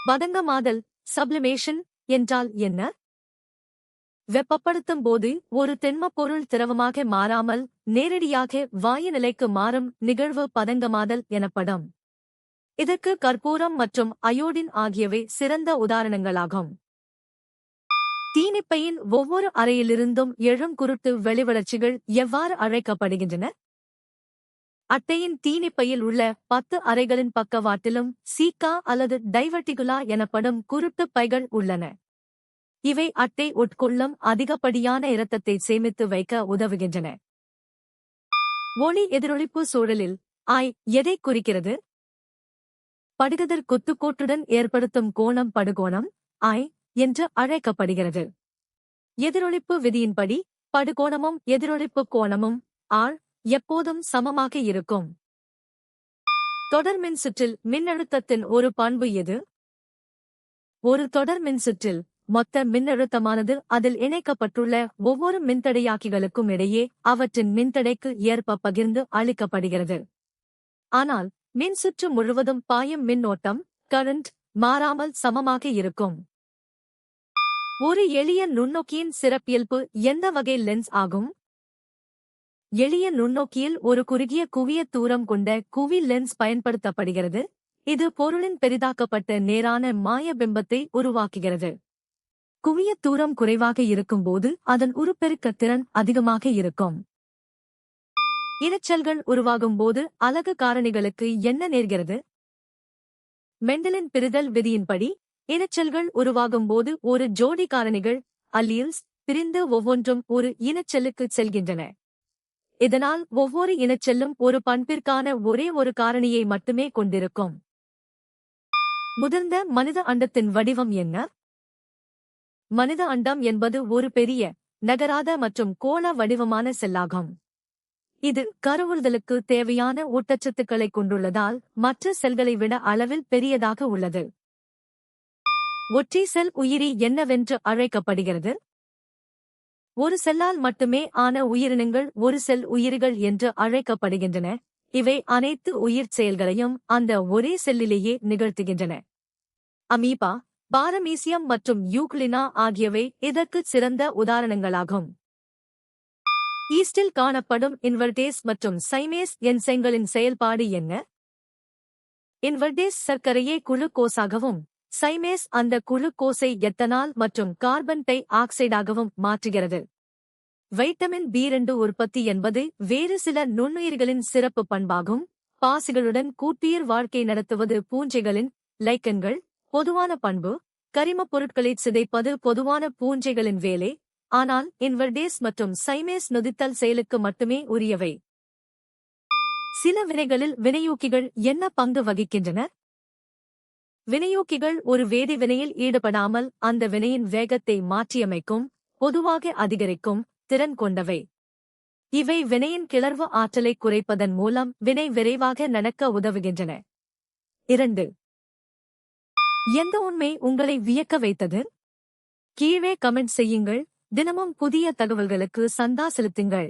பதங்கமாதல் sublimation என்றால் என்ன? வெப்பப்படுத்தும் போது ஒரு திண்மப் பொருள் திரவமாக மாறாமல் நேரடியாக வாயு நிலைக்கு மாறும் நிகழ்வு பதங்கமாதல் எனப்படும். இதற்கு கற்பூரம் மற்றும் அயோடின் ஆகியவை சிறந்த உதாரணங்களாகும். தீனிப்பையின் ஒவ்வொரு அறையிலிருந்தும் எழும் குருட்டு வெளிவளர்ச்சிகள் எவ்வாறு அழைக்கப்படுகின்றன? அட்டையின் தீனிப்பையில் உள்ள 10 அறைகளின் பக்கவாட்டிலும் சீக்கா அல்லது டைவர்டிகுலா எனப்படும் குருட்டு பைகள் உள்ளன. இவை அட்டை உட்கொள்ளும் அதிகப்படியான இரத்தத்தை சேமித்து வைக்க உதவுகின்றன. ஒளி எதிரொளிப்பு சூழலில் I எதை குறிக்கிறது? படுகதிர் குத்துக்கோட்டுடன் ஏற்படுத்தும் கோணம் படுகோணம் I என்று அழைக்கப்படுகிறது. எதிரொளிப்பு விதியின்படி படுகோணமும் எதிரொளிப்பு கோணமும் R எப்போதும் சமமாக இருக்கும். தொடர் மின்சுற்றில் மின்னழுத்தத்தின் ஒரு பண்பு எது? ஒரு தொடர் மின்சுற்றில் மொத்த மின்னழுத்தமானது அதில் இணைக்கப்பட்டுள்ள ஒவ்வொரு மின்தடையாக்கிகளுக்கும் இடையே அவற்றின் மின்தடைக்கு ஏற்ப பகிர்ந்து அளிக்கப்படுகிறது. ஆனால் மின்சுற்று முழுவதும் பாயும் மின்னோட்டம் கரண்ட் மாறாமல் சமமாக இருக்கும். ஒரு எளிய நுண்ணோக்கியின் சிறப்பியல்பு எந்த வகை லென்ஸ் ஆகும்? எளிய நுண்ணோக்கியில் ஒரு குறுகிய குவிய தூரம் கொண்ட குவி லென்ஸ் பயன்படுத்தப்படுகிறது. இது பொருளின் பெரிதாக்கப்பட்ட நேரான மாய பிம்பத்தை உருவாக்குகிறது. குவிய தூரம் குறைவாக இருக்கும்போது அதன் உருப்பெருக்க திறன் அதிகமாக இருக்கும். இரைச்சல்கள் உருவாகும்போது அலகு காரணிகளுக்கு என்ன நேர்கிறது? மெண்டலின் பிரிதல் விதியின்படி இரைச்சல்கள் உருவாகும்போது ஒரு ஜோடி காரணிகள் அல்லீல்ஸ் பிரிந்து ஒவ்வொன்றும் ஒரு இனச்செல்லுக்குச் செல்கின்றன. இதனால் ஒவ்வொரு இனச்செல்லும் ஒரு பண்பிற்கான ஒரே ஒரு காரணியை மட்டுமே கொண்டிருக்கும். முதிர்ந்த மனித அண்டத்தின் வடிவம் என்ன? மனித அண்டம் என்பது ஒரு பெரிய நகராத மற்றும் கோள வடிவமான செல்லாகும். இது கருவுறுதலுக்கு தேவையான ஊட்டச்சத்துக்களை கொண்டுள்ளதால் மற்ற செல்களை விட அளவில் பெரியதாக உள்ளது. ஒற்றை செல் உயிரி என்னவென்று அழைக்கப்படுகிறது? ஒரு செல்லால் மட்டுமே ஆன உயிரினங்கள் ஒரு செல் உயிரிகள் என்று அழைக்கப்படுகின்றன. இவை அனைத்து உயிர் செயல்களையும் அந்த ஒரே செல்லிலேயே நிகழ்த்துகின்றன. அமீபா, பாரமீசியம் மற்றும் யூக்ளினா ஆகியவை இதற்கு சிறந்த உதாரணங்களாகும். ஈஸ்டில் காணப்படும் இன்வெர்டேஸ் மற்றும் சைமேஸ் என்சைம்களின் செயல்பாடு என்ன? இன்வெர்டேஸ் சர்க்கரையை குளுக்கோஸாகவும் சைமேஸ் அந்த குளுக்கோஸை எத்தனால் மற்றும் கார்பன் டை ஆக்சைடாகவும் மாற்றுகிறது. வைட்டமின் B2 உற்பத்தி என்பது வேறு சில நுண்ணுயிர்களின் சிறப்பு பண்பாகும். பாசிகளுடன் கூட்டுயிர் வாழ்க்கை நடத்துவது பூஞ்சைகளின் லைக்கன்கள் பொதுவான பண்பு. கரிமப் பொருட்களைச் சிதைப்பது பொதுவான பூஞ்சைகளின் வேலை. ஆனால் இன்வெர்டேஸ் மற்றும் சைமேஸ் நொதித்தல் செயலுக்கு மட்டுமே உரியவை. சில வினைகளில் வினையூக்கிகள் என்ன பங்கு வகிக்கின்றன? வினையூக்கிகள் ஒரு வேதி வினையில் ஈடுபடாமல் அந்த வினையின் வேகத்தை மாற்றியமைக்கும், பொதுவாக அதிகரிக்கும் திறன் கொண்டவை. இவை வினையின் கிளர்வு ஆற்றலை குறைப்பதன் மூலம் வினை விரைவாக நடக்க உதவுகின்றன. 2. எந்த உண்மை உங்களை வியக்க வைத்தது? கீழே கமெண்ட் செய்யுங்கள். தினமும் புதிய தகவல்களுக்கு சந்தா செலுத்துங்கள்.